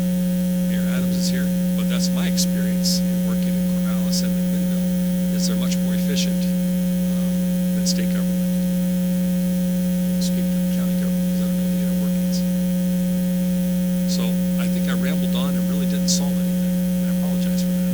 Mayor Adams is here, but that's my experience in working in Corvallis and McMinnville, is they're much more efficient than state government. Speak to the county government because I don't know the inner workings. So I think I rambled on and really didn't solve anything. I apologize for that.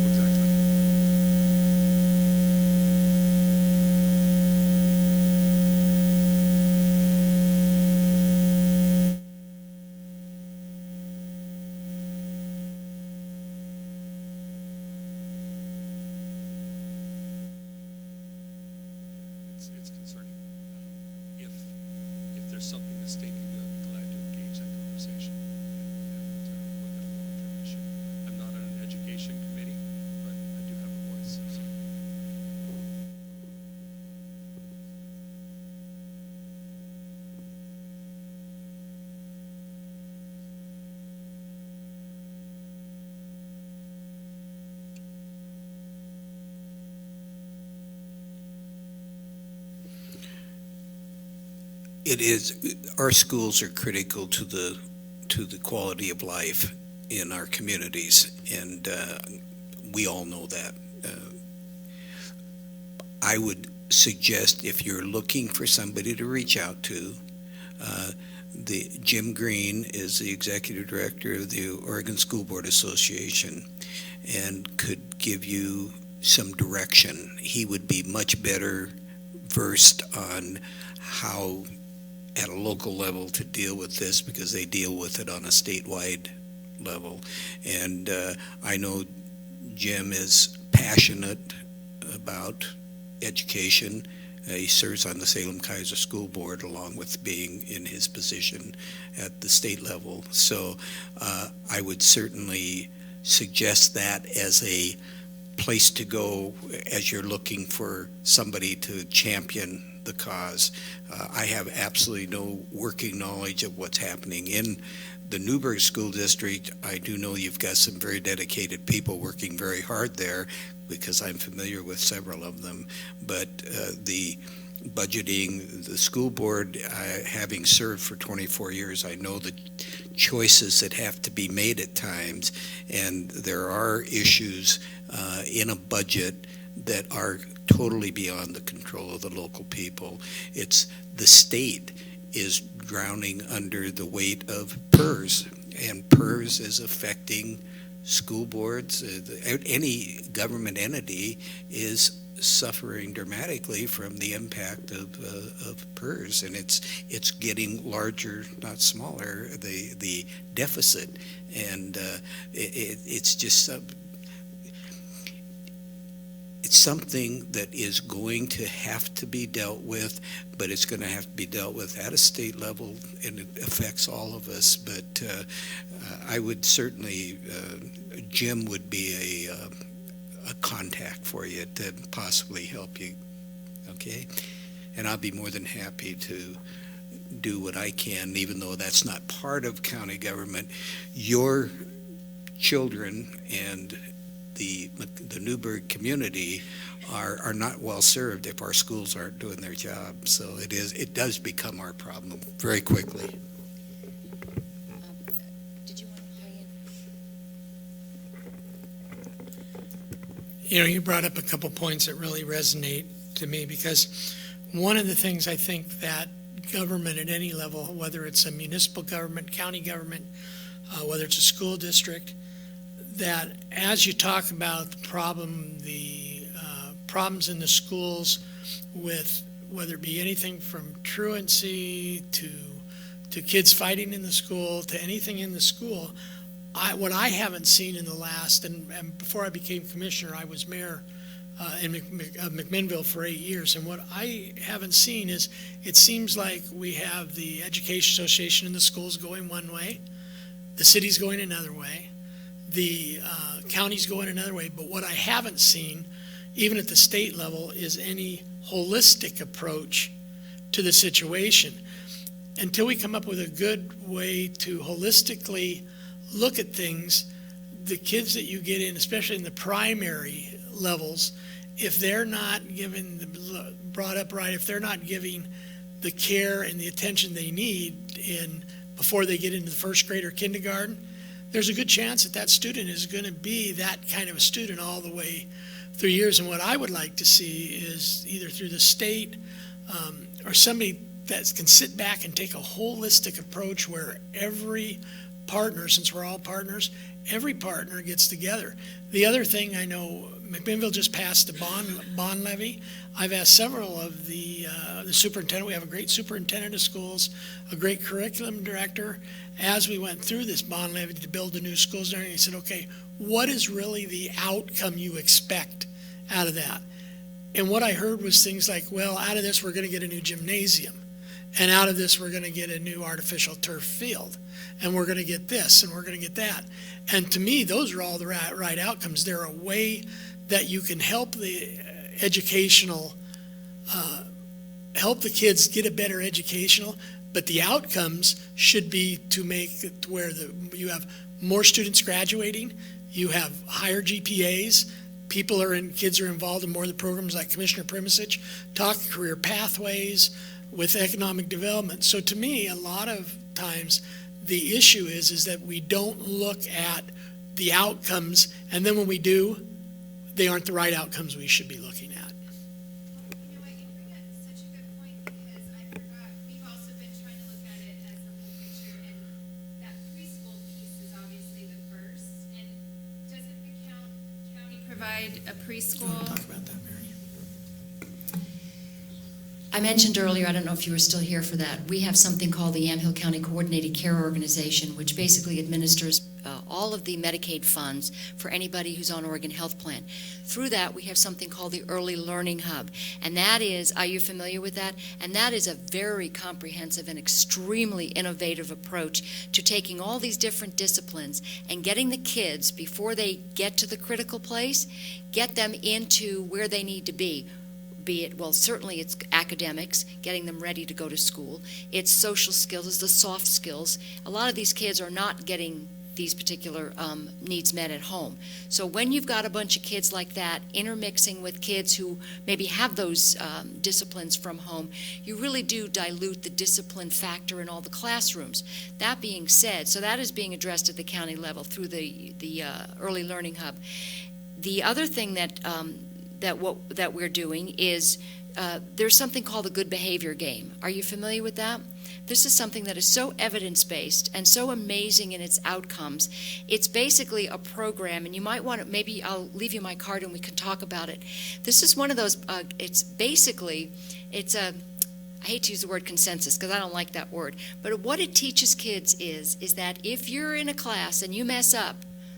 Exactly. It's concerning. If there's something the state can do, I'd be glad to engage that conversation and look at a long-term issue. I'm not on an education committee, but I do have a voice. So. It is, our schools are critical to the quality of life in our communities, and we all know that. I would suggest, if you're looking for somebody to reach out to, the Jim Green is the executive director of the Oregon School Board Association and could give you some direction. He would be much better versed on how at a local level to deal with this, because they deal with it on a statewide level. And I know Jim is passionate about education. He serves on the Salem-Keizer School Board along with being in his position at the state level. So I would certainly suggest that as a place to go as you're looking for somebody to champion the cause. I have absolutely no working knowledge of what's happening in the Newberg School District. I do know you've got some very dedicated people working very hard there, because I'm familiar with several of them. But the budgeting, the school board, having served for 24 years, I know the choices that have to be made at times, and there are issues in a budget that are totally beyond the control of the local people. It's the state is drowning under the weight of PERS, and PERS is affecting school boards. Any government entity is suffering dramatically from the impact of PERS, and it's getting larger, not smaller, the deficit, and it's just it's something that is going to have to be dealt with, but it's going to have to be dealt with at a state level, and it affects all of us. But I would certainly, Jim would be a contact for you to possibly help you, okay? And I'll be more than happy to do what I can, even though that's not part of county government. Your children and the Newberg community are not well served if our schools aren't doing their job. So it does become our problem very quickly. Did you want to weigh in? You know, you brought up a couple points that really resonate to me, because one of the things I think that government at any level, whether it's a municipal government, county government, whether it's a school district, that as you talk about the problems in the schools with whether it be anything from truancy to kids fighting in the school to anything in the school, what I haven't seen in the last, and before I became commissioner, I was mayor of McMinnville for 8 years, and what I haven't seen is it seems like we have the Education Association in the schools going one way, the city's going another way, the county's going another way, but what I haven't seen, even at the state level, is any holistic approach to the situation. Until we come up with a good way to holistically look at things, the kids that you get in, especially in the primary levels, if they're not brought up right, if they're not giving the care and the attention they need before they get into the first grade or kindergarten, there's a good chance that student is going to be that kind of a student all the way through years. And what I would like to see is either through the state or somebody that can sit back and take a holistic approach where every partner, since we're all partners, every partner gets together. The other thing I know, McMinnville just passed the bond levy. I've asked several of the superintendent. We have a great superintendent of schools, a great curriculum director. As we went through this bond levy to build the new schools, and he said, okay, what is really the outcome you expect out of that? And what I heard was things like, well, out of this we're going to get a new gymnasium, and out of this we're going to get a new artificial turf field, and we're going to get this, and we're going to get that. And to me, those are all the right outcomes. They're a way that you can help the help the kids get a better educational, but the outcomes should be to make it to where you have more students graduating, you have higher GPAs, kids are involved in more of the programs like Commissioner Primisich talked, career pathways with economic development. So to me, a lot of times the issue is that we don't look at the outcomes, and then when we do, they aren't the right outcomes we should be looking at. You know what, you bring up such a good point, because I forgot, we've also been trying to look at it as a whole picture, and that preschool piece is obviously the first, and doesn't the county provide a preschool? Talk about that, Mary. I mentioned earlier, I don't know if you were still here for that, we have something called the Yamhill County Coordinated Care Organization, which basically administers all of the Medicaid funds for anybody who's on Oregon Health Plan. Through that, we have something called the Early Learning Hub. And that is, are you familiar with that? And that is a very comprehensive and extremely innovative approach to taking all these different disciplines and getting the kids, before they get to the critical place, get them into where they need to be it, well, certainly it's academics, getting them ready to go to school. It's social skills, it's the soft skills. A lot of these kids are not getting these particular needs met at home. So when you've got a bunch of kids like that intermixing with kids who maybe have those disciplines from home, you really do dilute the discipline factor in all the classrooms. That being said, so that is being addressed at the county level through the Early Learning Hub. The other thing that we're doing is there's something called the good behavior game. Are you familiar with that? This is something that is so evidence-based and so amazing in its outcomes. It's basically a program, and you might want to, maybe I'll leave you my card and we can talk about it. This is one of those, it's a, I hate to use the word consensus because I don't like that word, but what it teaches kids is that if you're in a class and you mess up,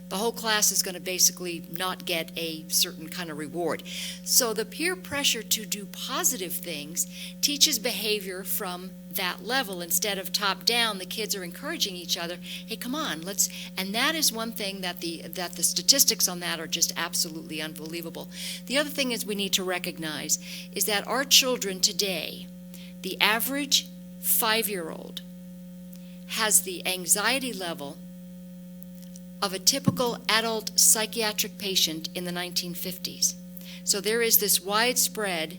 the whole class is going to basically not get a certain kind of reward. So the peer pressure to do positive things teaches behavior from that level. Instead of top down, the kids are encouraging each other, hey, come on, let's, and that is one thing that the statistics on that are just absolutely unbelievable. The other thing is we need to recognize is that our children today, the average 5-year-old has the anxiety level of a typical adult psychiatric patient in the 1950s. So there is this widespread,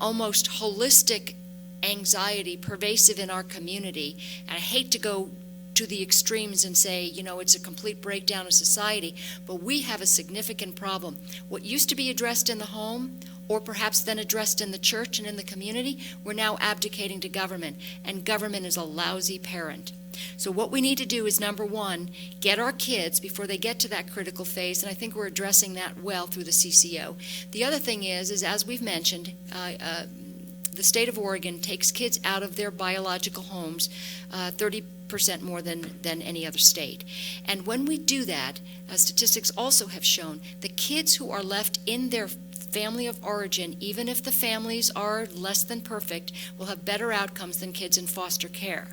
almost holistic anxiety pervasive in our community. And I hate to go to the extremes and say, it's a complete breakdown of society, but we have a significant problem. What used to be addressed in the home, or perhaps then addressed in the church and in the community, we're now abdicating to government, and government is a lousy parent. So what we need to do is, number one, get our kids before they get to that critical phase, and I think we're addressing that well through the CCO. The other thing is as we've mentioned, the state of Oregon takes kids out of their biological homes 30% more than any other state. And when we do that, statistics also have shown the kids who are left in their family of origin, even if the families are less than perfect, will have better outcomes than kids in foster care.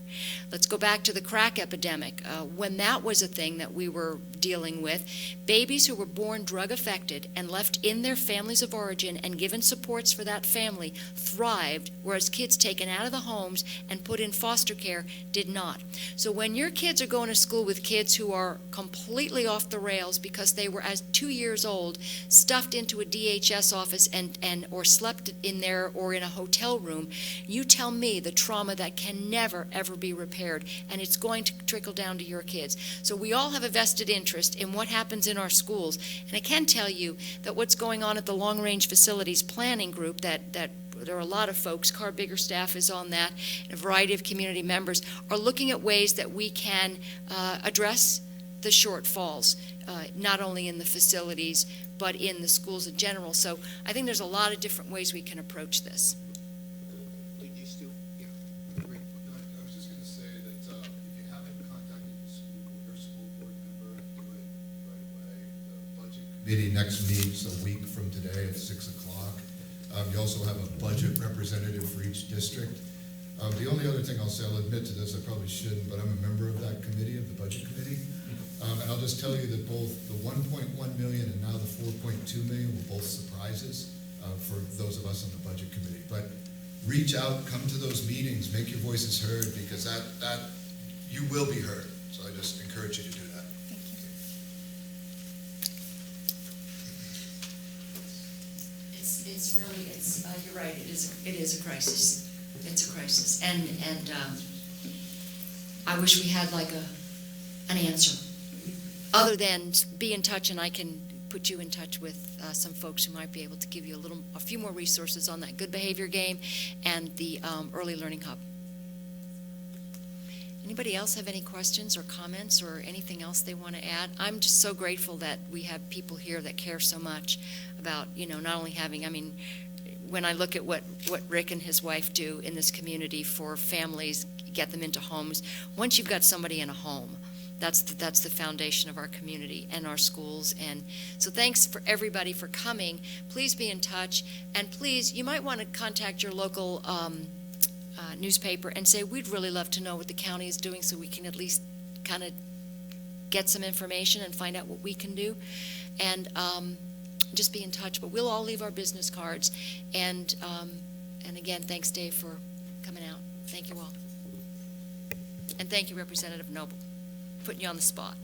Let's go back to the crack epidemic. When that was a thing that we were dealing with, babies who were born drug affected and left in their families of origin and given supports for that family thrived, whereas kids taken out of the homes and put in foster care did not. So when your kids are going to school with kids who are completely off the rails because they were, as 2 years old, stuffed into a DHS office and or slept in there or in a hotel room, you tell me the trauma that can never ever be repaired, and it's going to trickle down to your kids. So we all have a vested interest in what happens in our schools, and I can tell you that what's going on at the Long Range Facilities Planning Group, that there are a lot of folks, Carr Biggerstaff is on that, and a variety of community members are looking at ways that we can address the shortfalls, not only in the facilities, but in the schools in general. So I think there's a lot of different ways we can approach this. I was just going to say that if you haven't contacted your school board member, do it right away. The budget committee next meets a week from today at 6 o'clock. You also have a budget representative for each district. The only other thing I'll say, I'll admit to this, I probably shouldn't, but I'm a member of that committee, of the budget committee. And I'll just tell you that both the 1.1 million and now the 4.2 million were both surprises for those of us on the budget committee. But reach out, come to those meetings, make your voices heard, because that you will be heard. So I just encourage you to do that. Thank you. It's really, you're right, it is a crisis. It's a crisis. And I wish we had like an answer. Other than be in touch, and I can put you in touch with some folks who might be able to give you a few more resources on that good behavior game and the early learning hub. Anybody else have any questions or comments or anything else they want to add? I'm just so grateful that we have people here that care so much about, not only having, when I look at what Rick and his wife do in this community for families, get them into homes, once you've got somebody in a home, that's the foundation of our community and our schools. And so thanks for everybody for coming. Please be in touch, and please, you might want to contact your local newspaper and say, we'd really love to know what the county is doing so we can at least kind of get some information and find out what we can do. And just be in touch. But we'll all leave our business cards. And again, thanks, Dave, for coming out. Thank you all. And thank you, Representative Noble, putting you on the spot.